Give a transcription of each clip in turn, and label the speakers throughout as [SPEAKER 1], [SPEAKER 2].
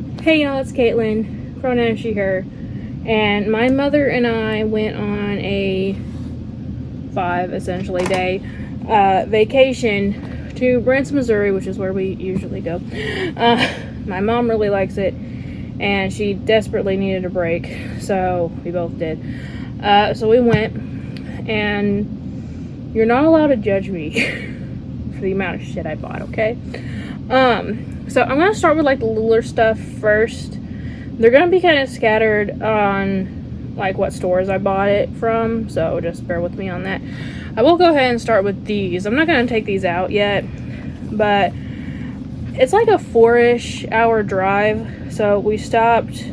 [SPEAKER 1] Hey y'all, it's Caitlyn, pronoun she, her, and my mother and I went on a 5 essentially day vacation to Branson, Missouri, which is where we usually go. My mom really likes it, and she desperately needed a break, so we both did. So we went, and you're not allowed to judge me for the amount of shit I bought, okay? So I'm going to start with like the littler stuff first. They're going to be kind of scattered on like what stores I bought it from, so just bear with me on that. I will go ahead and start with these. I'm not going to take these out yet, but it's like a 4-ish hour drive, so we stopped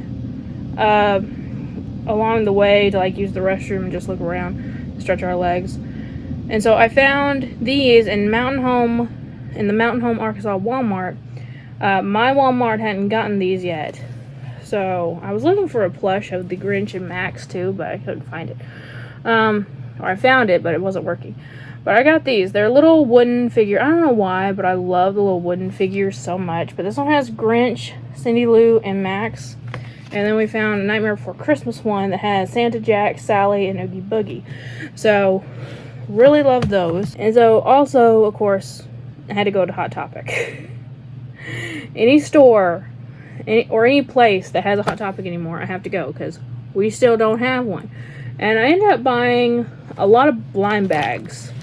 [SPEAKER 1] along the way to like use the restroom and just look around, stretch our legs. And so I found these in the Mountain Home, Arkansas Walmart. My Walmart hadn't gotten these yet, so I was looking for a plush of the Grinch and Max too, but I couldn't find it. Or I found it, but it wasn't working. But I got these. They're a little wooden figure. I don't know why, but I love the little wooden figures so much. But this one has Grinch, Cindy Lou, and Max. And then we found a Nightmare Before Christmas one that has Santa, Jack, Sally, and Oogie Boogie. So really love those. And so also, of course, I had to go to Hot Topic. Any store or any place that has a Hot Topic anymore, I have to go because we still don't have one. And I ended up buying a lot of blind bags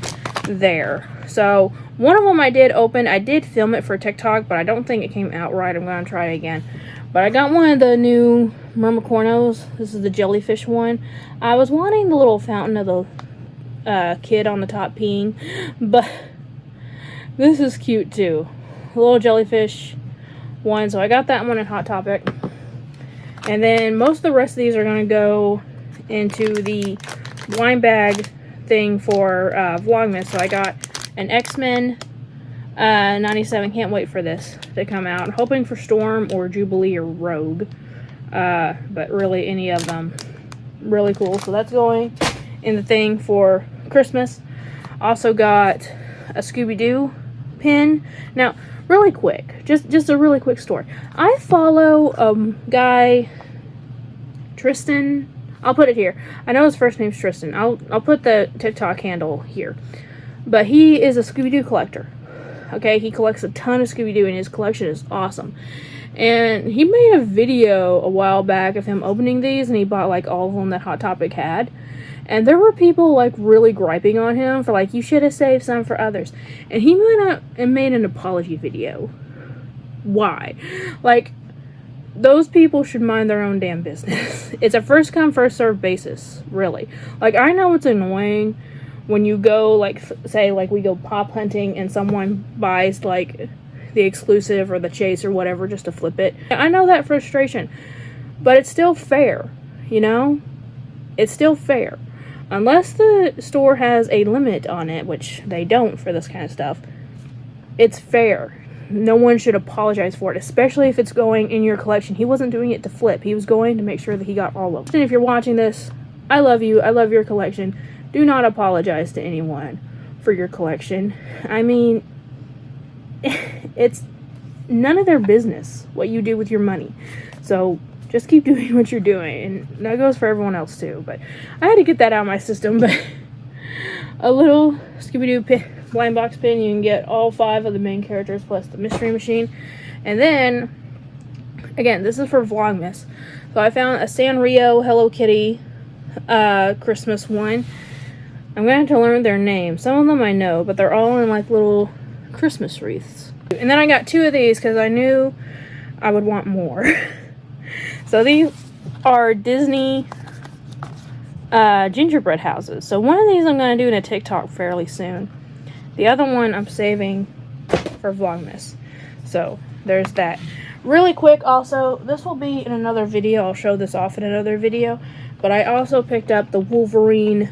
[SPEAKER 1] there. So one of them I did open. I did film it for TikTok, but I don't think it came out right. I'm going to try it again. But I got one of the new Mermicornos. This is the jellyfish one. I was wanting the little fountain of the kid on the top peeing, but this is cute too. A little jellyfish one. So I got that one at Hot Topic. And then most of the rest of these are going to go into the blind bag thing for Vlogmas. So I got an X-Men 97. Can't wait for this to come out. I'm hoping for Storm or Jubilee or Rogue. But really any of them. Really cool. So that's going in the thing for Christmas. Also got a Scooby-Doo pin. Now, really quick, just a really quick story. I follow a guy, Tristan. I'll put it here. I know his first name's Tristan. I'll put the TikTok handle here. But he is a Scooby-Doo collector. Okay, he collects a ton of Scooby-Doo, and his collection is awesome. And he made a video a while back of him opening these, and he bought like all of them that Hot Topic had. And there were people like really griping on him for like, you should have saved some for others. And he went out and made an apology video. Why? Like, those people should mind their own damn business. It's a first come, first served basis, really. Like, I know it's annoying when you go, like, say, like, we go pop hunting and someone buys, like, the exclusive or the chase or whatever just to flip it. I know that frustration. But it's still fair, you know? It's still fair. Unless the store has a limit on it, which they don't for this kind of stuff, it's fair. No one should apologize for it, especially if it's going in your collection. He wasn't doing it to flip. He was going to make sure that he got all of them. And if you're watching this, I love you. I love your collection. Do not apologize to anyone for your collection. I mean, it's none of their business what you do with your money. So just keep doing what you're doing, and that goes for everyone else too. But I had to get that out of my system. But a little Scooby-Doo blind box pin. You can get all 5 of the main characters plus the mystery machine. And then, again, this is for Vlogmas. So I found a Sanrio Hello Kitty Christmas one. I'm going to have to learn their names. Some of them I know, but they're all in like little Christmas wreaths. And then I got 2 of these because I knew I would want more. So these are Disney gingerbread houses. So one of these I'm going to do in a TikTok fairly soon. The other one I'm saving for Vlogmas. So there's that. Really quick also, this will be in another video. I'll show this off in another video. But I also picked up the Wolverine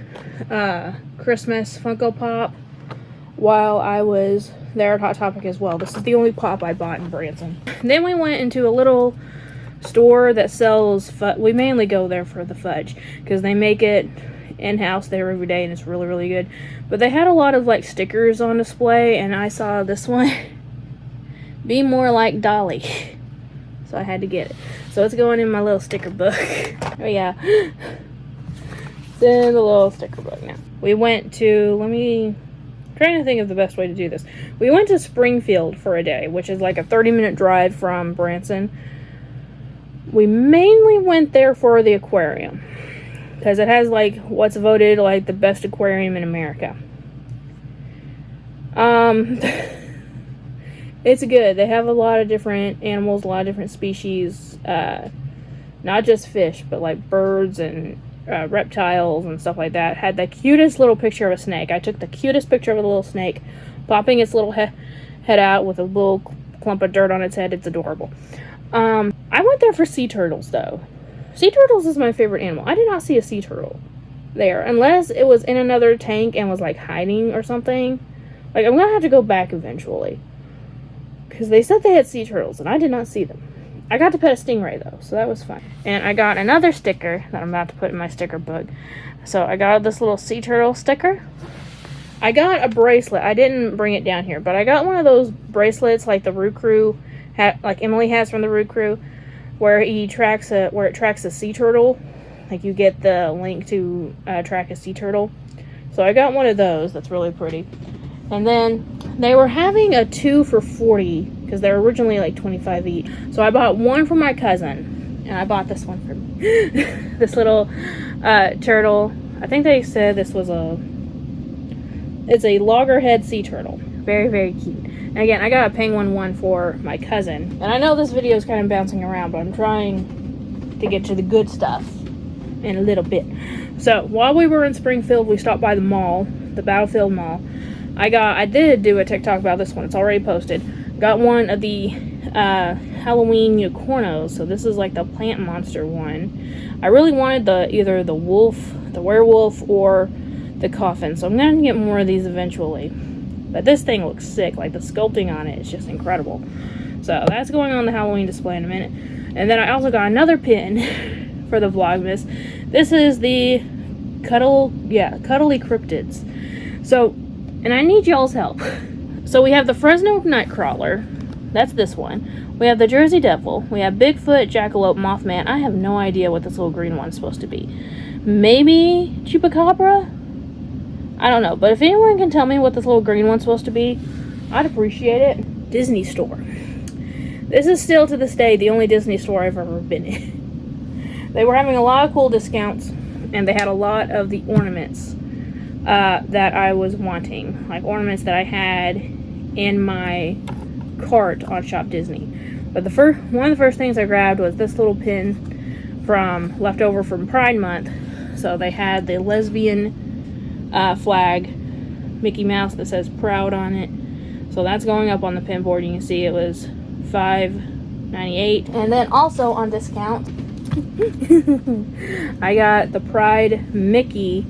[SPEAKER 1] Christmas Funko Pop while I was there at Hot Topic as well. This is the only pop I bought in Branson. Then we went into a little store that sells fudge. We mainly go there for the fudge because they make it in-house there every day and it's really, really good. But they had a lot of like stickers on display, and I saw this one, be more like Dolly. so I had to get it. So it's going in my little sticker book. Oh yeah, it's in the little sticker book now. We went to, trying to think of the best way to do this. We went to Springfield for a day, which is like a 30-minute drive from Branson. We mainly went there for the aquarium, because it has like what's voted like the best aquarium in America. It's good. They have a lot of different animals, a lot of different species, not just fish, but like birds and reptiles and stuff like that. Had the cutest little picture of a snake. I took the cutest picture of a little snake popping its little head out with a little clump of dirt on its head. It's adorable. I went there for sea turtles though. Sea turtles is my favorite animal. I did not see a sea turtle there, unless it was in another tank and was like hiding or something. Like, I'm gonna have to go back eventually, because they said they had sea turtles and I did not see them. I got to pet a stingray though, so that was fun. And I got another sticker that I'm about to put in my sticker book. So I got this little sea turtle sticker. I got a bracelet. I didn't bring it down here, but I got one of those bracelets like the Roo Crew like Emily has from the Roo Crew, where it tracks a sea turtle. Like, you get the link to track a sea turtle. So I got one of those. That's really pretty. And then they were having a 2 for $40, because they're originally like $25 each. So I bought one for my cousin, and I bought this one for me. This little turtle. I think they said this was it's a loggerhead sea turtle. Very, very cute. And again, I got a penguin one for my cousin. And I know this video is kind of bouncing around, but I'm trying to get to the good stuff in a little bit. So while we were in Springfield, we stopped by the mall, the Battlefield Mall. I did do a TikTok about this one. It's already posted. Got one of the Halloween unicornos. So this is like the plant monster one. I really wanted either the werewolf, or the coffin. So I'm going to get more of these eventually. But this thing looks sick. Like, the sculpting on it is just incredible. So that's going on the Halloween display in a minute. And then I also got another pin for the Vlogmas. This is the Cuddly Cryptids. So, and I need y'all's help. So we have the Fresno Nightcrawler. That's this one. We have the Jersey Devil. We have Bigfoot, Jackalope, Mothman. I have no idea what this little green one's supposed to be. Maybe Chupacabra? I don't know, but if anyone can tell me what this little green one's supposed to be, I'd appreciate it. Disney store. This is still, to this day, the only Disney store I've ever been in. They were having a lot of cool discounts, and they had a lot of the ornaments that I was wanting. Like, ornaments that I had in my cart on Shop Disney. But one of the first things I grabbed was this little pin leftover from Pride Month. So they had the lesbian flag, Mickey Mouse, that says proud on it. So that's going up on the pin board. You can see it was $5.98. And then also on discount, I got the Pride Mickey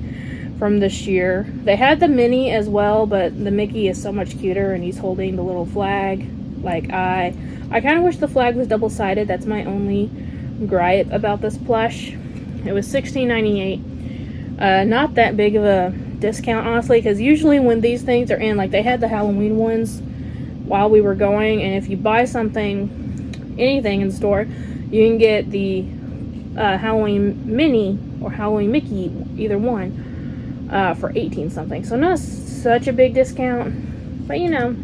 [SPEAKER 1] from this year. They had the Minnie as well, but the Mickey is so much cuter, and he's holding the little flag. Like, I kind of wish the flag was double-sided. That's my only gripe about this plush. It was $16.98. Not that big of a discount, honestly, because usually when these things are in, like, they had the Halloween ones while we were going, and if you buy anything in the store, you can get the Halloween Minnie or Halloween Mickey, either one, for $18 something. So not such a big discount, but you know,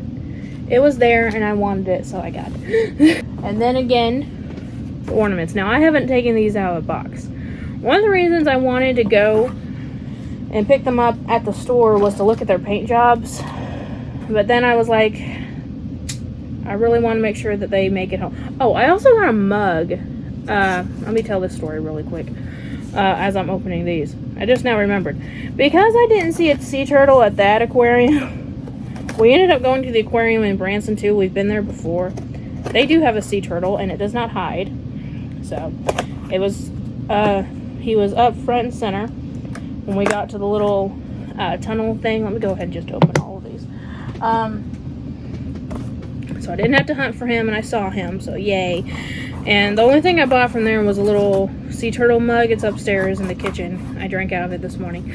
[SPEAKER 1] it was there and I wanted it, so I got it. And then again, the ornaments. Now, I haven't taken these out of the box. One of the reasons I wanted to go and pick them up at the store was to look at their paint jobs, but then I was like, I really want to make sure that they make it home. Oh, I also got a mug. Let me tell this story really quick as I'm opening these. I just now remembered. Because I didn't see a sea turtle at that aquarium, we ended up going to the aquarium in Branson too. We've been there before. They do have a sea turtle, and it does not hide. So, it was, he was up front and center when we got to the little tunnel thing. Let me go ahead and just open all of these. So I didn't have to hunt for him, and I saw him, so yay. And the only thing I bought from there was a little sea turtle mug. It's upstairs in the kitchen. I drank out of it this morning.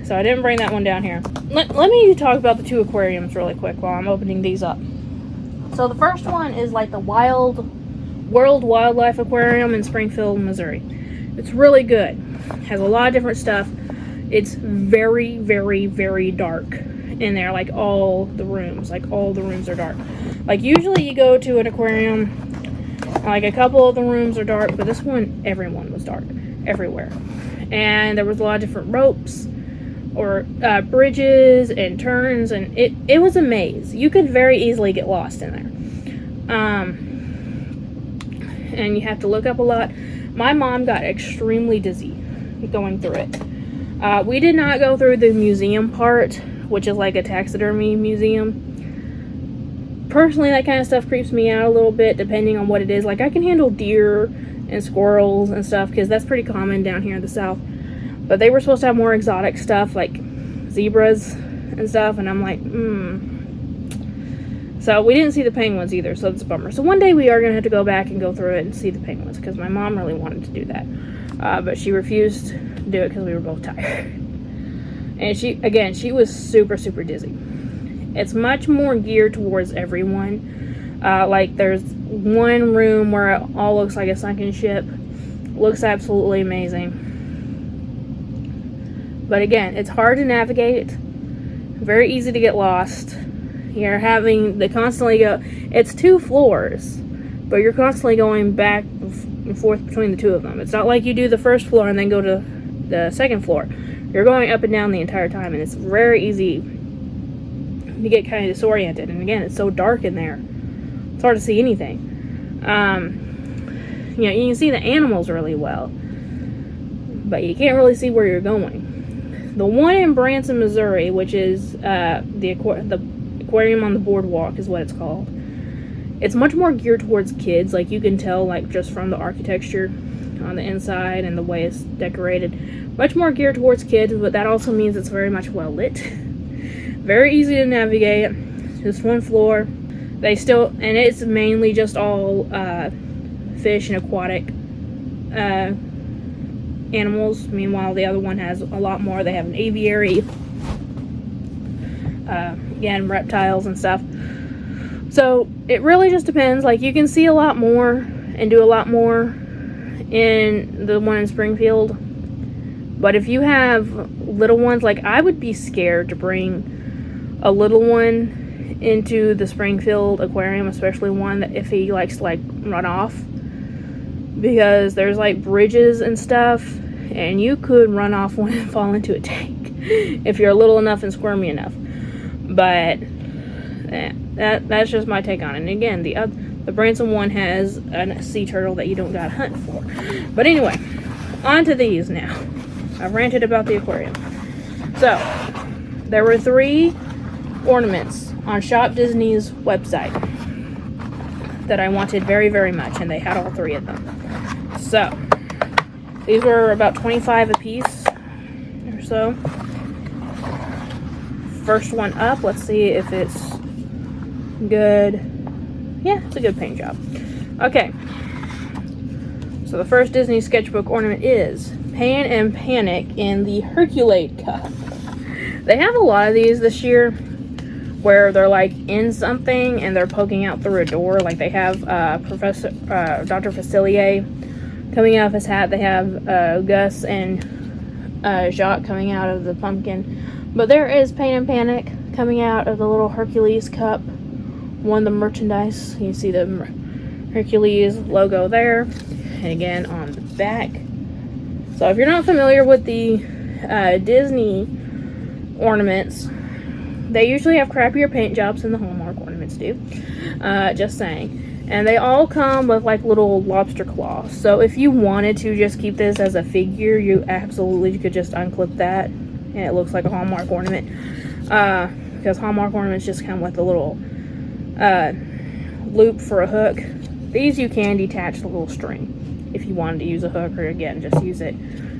[SPEAKER 1] So I didn't bring that one down here. Let me talk about the two aquariums really quick while I'm opening these up. So the first one is like the wild World Wildlife Aquarium in Springfield, Missouri. It's really good. Has a lot of different stuff. It's very, very, very dark in there, like all the rooms. Like all the rooms are dark. Like usually you go to an aquarium, like a couple of the rooms are dark, but this one, everyone was dark, everywhere. And there was a lot of different ropes or bridges and turns, and it was a maze. You could very easily get lost in there. And you have to look up a lot. My mom got extremely dizzy going through it. We did not go through the museum part, which is like a taxidermy museum. Personally, that kind of stuff creeps me out a little bit, depending on what it is. Like, I can handle deer and squirrels and stuff, because that's pretty common down here in the South. But they were supposed to have more exotic stuff, like zebras and stuff, and I'm like, So we didn't see the penguins either, so it's a bummer. So one day we are going to have to go back and go through it and see the penguins, because my mom really wanted to do that. But she refused to do it because we were both tired. And she was super, super dizzy. It's much more geared towards everyone. Like, there's one room where it all looks like a sunken ship. Looks absolutely amazing. But again, it's hard to navigate. Very easy to get lost. You're having to constantly go. It's 2 floors, but you're constantly going back and forth between the 2 of them. It's not like you do the first floor and then go to the second floor. You're going up and down the entire time, and it's very easy to get kind of disoriented. And again, it's so dark in there. It's hard to see anything. You can see the animals really well, but you can't really see where you're going. The one in Branson, Missouri, which is the aquarium on the boardwalk is what it's called. It's much more geared towards kids. Like, you can tell, like, just from the architecture on the inside and the way it's decorated. Much more geared towards kids, but that also means it's very much well lit. Very easy to navigate. Just 1 floor. And it's mainly just all fish and aquatic animals. Meanwhile, the other one has a lot more. They have an aviary, again, reptiles and stuff. So it really just depends. Like, you can see a lot more and do a lot more in the one in Springfield. But if you have little ones, like, I would be scared to bring a little one into the Springfield aquarium, especially one that if he likes to, like, run off, because there's, like, bridges and stuff, and you could run off one and fall into a tank if you're little enough and squirmy enough. But that's just my take on it. And again, the Branson one has a sea turtle that you don't gotta hunt for. But anyway, on to these now. I've ranted about the aquarium. So, there were 3 ornaments on Shop Disney's website that I wanted very, very much, and they had all 3 of them. So, these were about $25 a piece or so. First one up, let's see if it's good. Yeah, it's a good paint job. Okay. So the first Disney sketchbook ornament is Pan and Panic in the Herculade cup. They have a lot of these this year where they're like in something and they're poking out through a door. Like, they have Dr. Facilier coming out of his hat. They have Gus and Jacques coming out of the pumpkin. But there is Pain and Panic coming out of the little Hercules cup. One of the merchandise. You see the Hercules logo there. And again on the back. So if you're not familiar with the Disney ornaments, they usually have crappier paint jobs than the Hallmark ornaments do. Just saying. And they all come with like little lobster claws. So if you wanted to just keep this as a figure, you absolutely could just unclip that. And it looks like a Hallmark ornament. Because Hallmark ornaments just come with a little loop for a hook. These you can detach the little string if you wanted to use a hook, or again, just use it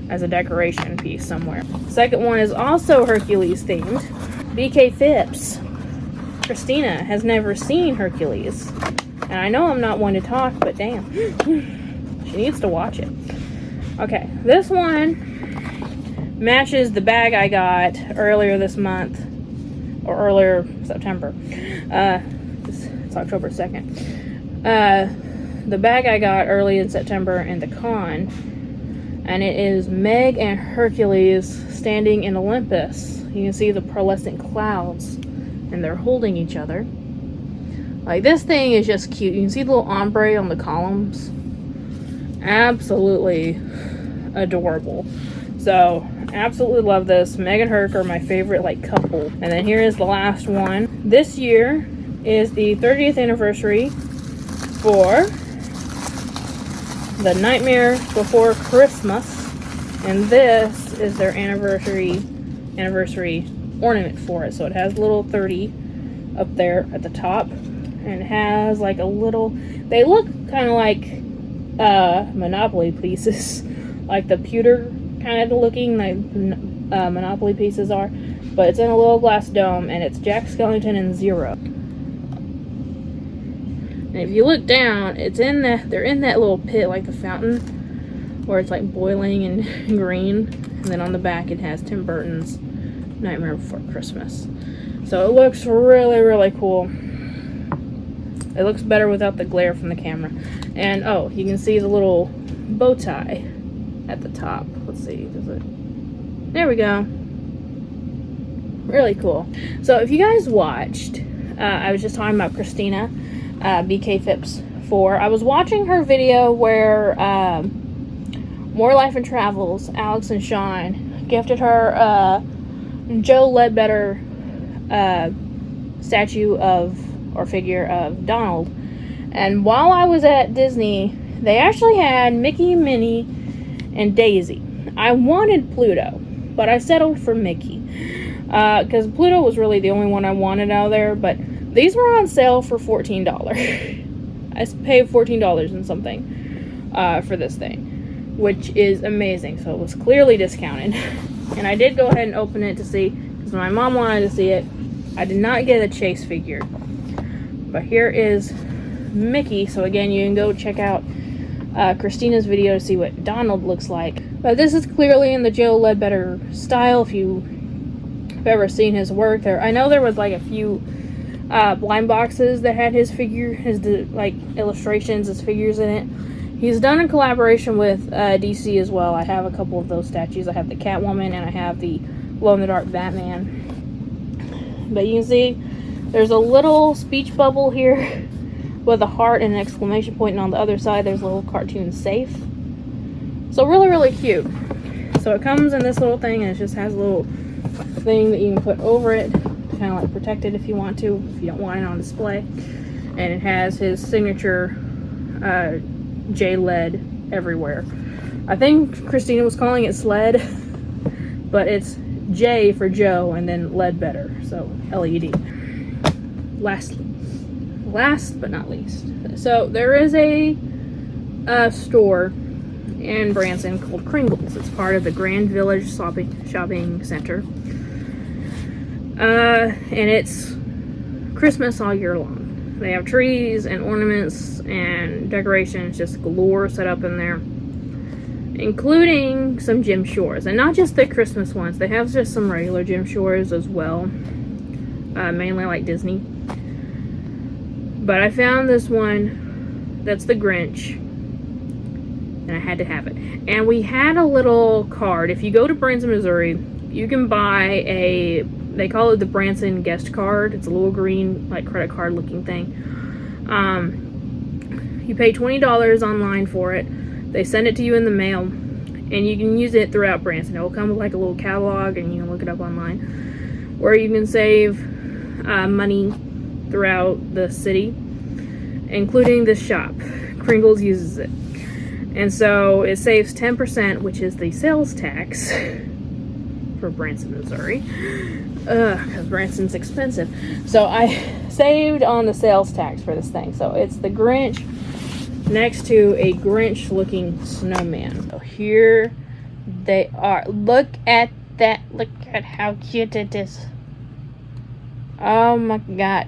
[SPEAKER 1] as a decoration piece somewhere. Second one is also Hercules themed. BK Phipps. Christina has never seen Hercules. And I know I'm not one to talk, but damn. She needs to watch it. Okay, this one matches the bag I got earlier this month, or earlier September. It's October 2nd. the bag I got early in September in the con, and it is Meg and Hercules standing in Olympus. You can see the pearlescent clouds, and they're holding each other. Like, this thing is just cute. You can see the little ombre on the columns. Absolutely adorable. So, absolutely love this. Meg and Herc are my favorite, like, couple. And then here is the last one. This year is the 30th anniversary for The Nightmare Before Christmas. And this is their anniversary ornament for it. So it has a little 30 up there at the top. And it has like a little, they look kind of like Monopoly pieces. Like the pewter kind of looking like Monopoly pieces are. But it's in a little glass dome, and it's Jack Skellington and Zero. And if you look down, it's in they're in that little pit, like the fountain, where it's like boiling and green. And then on the back, it has Tim Burton's Nightmare Before Christmas. So it looks really, really cool. It looks better without the glare from the camera. And oh, you can see the little bow tie at the top. Let's see, does it? There we go. Really cool. So if you guys watched, I was just talking about Christina, BK Phipps 4. I was watching her video where More Life and Travels, Alex and Sean, gifted her Joe Ledbetter statue of, or figure of, Donald. And while I was at Disney, they actually had Mickey, Minnie, and Daisy. I wanted Pluto, but I settled for Mickey. Because Pluto was really the only one I wanted out of there, but these were on sale for $14. I paid $14 and something for this thing, which is amazing. So it was clearly discounted. And I did go ahead and open it to see, because my mom wanted to see it. I did not get a Chase figure. But here is Mickey. So again, you can go check out Christina's video to see what Donald looks like. But this is clearly in the Joe Ledbetter style. If you've ever seen his work there, I know there was like a few blind boxes that had his figure, like illustrations, his figures in it. He's done in collaboration with DC as well. I have a couple of those statues. I have the Catwoman and I have the glow-in-the-dark Batman. But you can see there's a little speech bubble here with a heart and an exclamation point, and on the other side there's a little cartoon safe. So really, really cute. So it comes in this little thing, and it just has a little thing that you can put over it to kind of like protect it if you want to, if you don't want it on display. And it has his signature J LED everywhere. I think Christina was calling it SLED, but it's J for Joe and then Ledbetter, so LED. Last but not least, so there is a store in Branson called Kringle's. It's part of the Grand Village Shopping Center. And it's Christmas all year long. They have trees and ornaments and decorations just galore set up in there, including some Jim Shores. And not just the Christmas ones. They have just some regular Jim Shores as well. Mainly like Disney. But I found this one that's the Grinch, and I had to have it. And we had a little card. If you go to Branson, Missouri, you can buy they call it the Branson guest card. It's a little green, like, credit card looking thing. You pay $20 online for it. They send it to you in the mail, and you can use it throughout Branson. It will come with like a little catalog, and you can look it up online, where you can save money throughout the city, including this shop. Kringle's uses it. And so it saves 10%, which is the sales tax for Branson, Missouri. Because Branson's expensive. So I saved on the sales tax for this thing. So it's the Grinch next to a Grinch looking snowman. So here they are. Look at that. Look at how cute it is. Oh my god.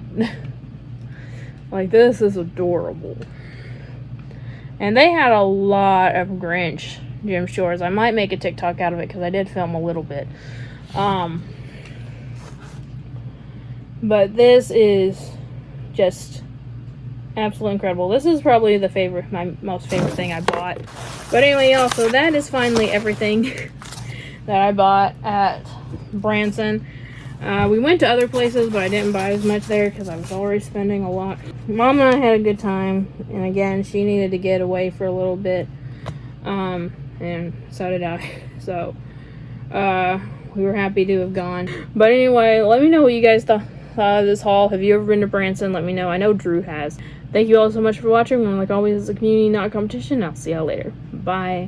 [SPEAKER 1] Like, this is adorable. And they had a lot of Grinch Jim Shores. I might make a TikTok out of it because I did film a little bit. But this is just absolutely incredible. This is probably my most favorite thing I bought. But anyway, y'all, so that is finally everything that I bought at Branson. We went to other places, but I didn't buy as much there because I was already spending a lot. Mom and I had a good time, and again, she needed to get away for a little bit, and so did I. So we were happy to have gone. But anyway, let me know what you guys thought of this haul. Have you ever been to Branson? Let me know. I know Drew has. Thank you all so much for watching. And like always, it's a community, not a competition. I'll see y'all later. Bye.